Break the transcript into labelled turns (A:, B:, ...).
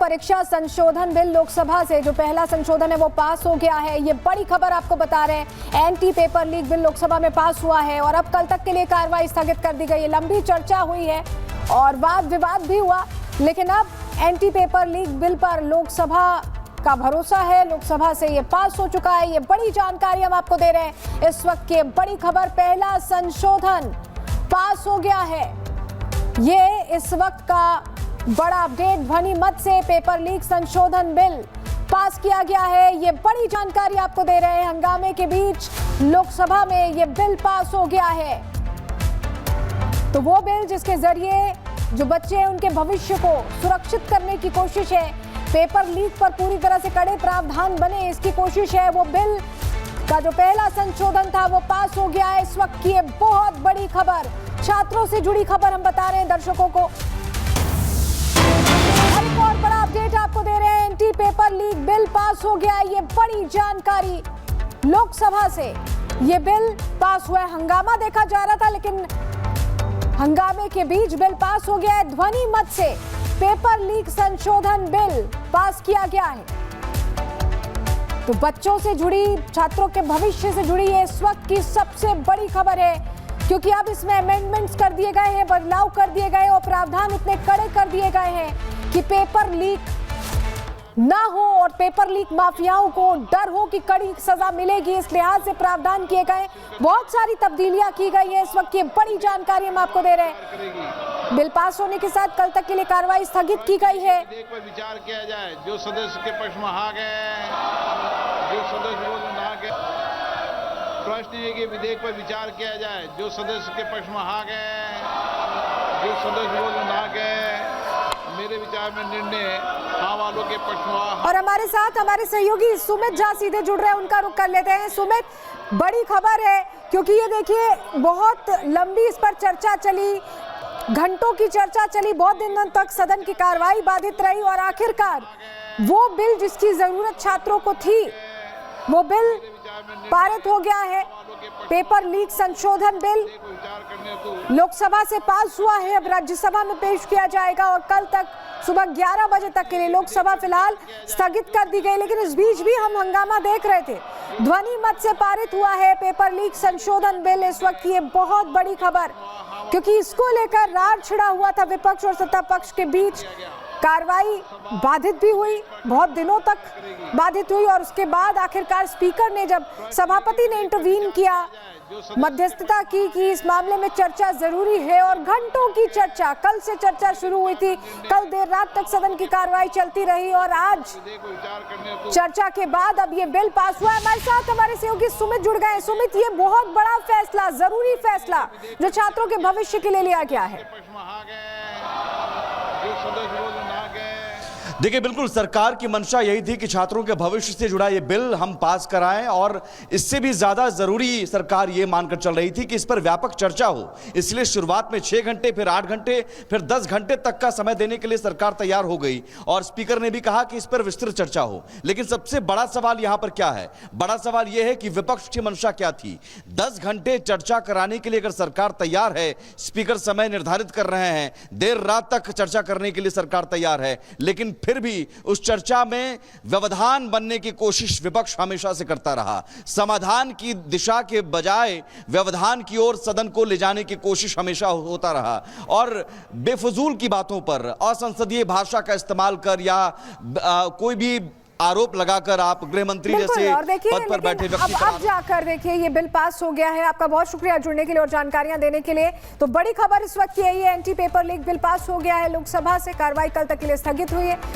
A: परीक्षा संशोधन बिल लोकसभा से जो पहला संशोधन है वो पास हो गया है। ये बड़ी खबर आपको बता रहे हैं। Anti paper leak bill Lok Sabha में पास हुआ है और अब कल तक के लिए कार्रवाई स्थगित कर दी गई है। लंबी चर्चा हुई है और वाद विवाद भी हुआ, लेकिन अब एंटी पेपर लीक बिल पर लोकसभा का भरोसा है। लोकसभा से ये पास हो चुका है। ये बड़ी जानकारी हम आपको दे रहे हैं इस वक्त की बड़ी खबर। पहला संशोधन पास हो गया है। ये इस वक्त का बड़ा अपडेट। ध्वनि मत से पेपर लीक संशोधन बिल पास किया गया है। ये बड़ी जानकारी आपको दे रहे हैं। हंगामे के बीच लोकसभा में ये बिल पास हो गया है। तो वो बिल जिसके जरिए जो बच्चे हैं उनके भविष्य को सुरक्षित करने की कोशिश है। पेपर लीक पर पूरी तरह से कड़े प्रावधान बने, इसकी कोशिश है। वो बिल का जो पहला संशोधन था वो पास हो गया है। इस वक्त की ये बहुत बड़ी खबर, छात्रों से जुड़ी खबर हम बता रहे हैं दर्शकों को। एक और बड़ा अपडेट आपको दे रहे हैं। Anti paper leak bill pass हो गया है। ये बड़ी जानकारी लोकसभा से ये बिल पास हुआ है। हंगामा देखा जा रहा था, लेकिन हंगामे के बीच बिल पास हो गया है। ध्वनि मत से पेपर लीक संशोधन बिल पास किया गया है। तो बच्चों से जुड़ी, छात्रों के भविष्य से जुड़ी ये इस वक्त की सबसे बड़ी खबर है, क्योंकि अब इसमें अमेंडमेंट्स कर दिए गए हैं, बदलाव कर दिए गए और प्रावधान इतने कड़े कर दिए गए हैं कि पेपर लीक ना हो और पेपर लीक माफियाओं को डर हो कि कड़ी सजा मिलेगी। इस लिहाज से प्रावधान किए गए, बहुत सारी तब्दीलियां की गई है। इस वक्त ये बड़ी जानकारी हम आपको दे रहे हैं। बिल पास होने के साथ कल तक के लिए कार्रवाई स्थगित की गई है।
B: विधेयक पर विचार किया जाए। जो सदस्य के पक्ष में आ गए, जो सदस्य विरोध में आ गए, प्रश्न है कि विधेयक पर विचार किया जाए। जो सदस्य के पक्ष में आ गए, जो सदस्य विरोध में आ गए, मेरे विचार में निर्णय हाँ वालों के पक्ष में।
A: और हमारे साथ हमारे सहयोगी सुमित झा सीधे जुड़ रहे हैं, उनका रुख कर लेते हैं। सुमित, बड़ी खबर है, क्योंकि ये देखिए बहुत लंबी इस पर चर्चा चली, घंटों की चर्चा चली, बहुत दिनों तक सदन की कार्रवाई बाधित रही और आखिरकार वो बिल जिसकी जरूरत छात्रों को थी वो बिल पारित हो गया है। पेपर लीक संशोधन बिल लोकसभा से पास हुआ है। अब राज्यसभा में पेश किया जाएगा और कल तक सुबह 11 बजे तक के लिए लोकसभा फिलहाल स्थगित कर दी गई, लेकिन इस बीच भी हम हंगामा देख रहे थे। ध्वनि मत से पारित हुआ है पेपर लीक संशोधन बिल। इस वक्त ये बहुत बड़ी खबर, क्योंकि इसको लेकर रार छिड़ा हुआ था विपक्ष और सत्ता पक्ष के बीच। कार्रवाई बाधित भी हुई, बहुत दिनों तक बाधित हुई और उसके बाद आखिरकार स्पीकर ने, जब सभापति ने इंटरवीन किया, मध्यस्थता की कि इस मामले में चर्चा जरूरी है, और घंटों की चर्चा, कल से चर्चा शुरू हुई थी, कल देर रात तक सदन की कार्रवाई चलती रही और आज चर्चा के बाद अब ये बिल पास हुआ है। हमारे साथ हमारे सहयोगी सुमित जुड़ गए। सुमित, ये बहुत बड़ा फैसला, जरूरी फैसला जो छात्रों के भविष्य के लिए लिया गया है।
C: देखिए, बिल्कुल सरकार की मंशा यही थी कि छात्रों के भविष्य से जुड़ा ये बिल हम पास कराएं, और इससे भी ज्यादा जरूरी सरकार ये मानकर चल रही थी कि इस पर व्यापक चर्चा हो। इसलिए शुरुआत में 6 घंटे, फिर 8 घंटे, फिर 10 घंटे तक का समय देने के लिए सरकार तैयार हो गई और स्पीकर ने भी कहा कि इस पर विस्तृत चर्चा हो। लेकिन सबसे बड़ा सवाल यहां पर क्या है? बड़ा सवाल यह है कि विपक्ष की मंशा क्या थी। 10 घंटे चर्चा कराने के लिए अगर सरकार तैयार है, स्पीकर समय निर्धारित कर रहे हैं, देर रात तक चर्चा करने के लिए सरकार तैयार है, लेकिन फिर भी उस चर्चा में व्यवधान बनने की कोशिश विपक्ष हमेशा से करता रहा। समाधान की दिशा के बजाय व्यवधान की ओर सदन को ले जाने की कोशिश हमेशा होता रहा, और बेफजूल की बातों पर, असंसदीय भाषा का इस्तेमाल कर या कोई भी आरोप लगाकर आप गृह मंत्री जैसे पद पर बैठे व्यक्ति
A: अब जाकर देखिए ये बिल पास हो गया है। आपका बहुत शुक्रिया जुड़ने के लिए और जानकारियां देने के लिए। तो बड़ी खबर इस वक्त की है, ये anti paper leak bill pass हो गया है। लोकसभा से कार्रवाई कल तक के लिए स्थगित हुई है।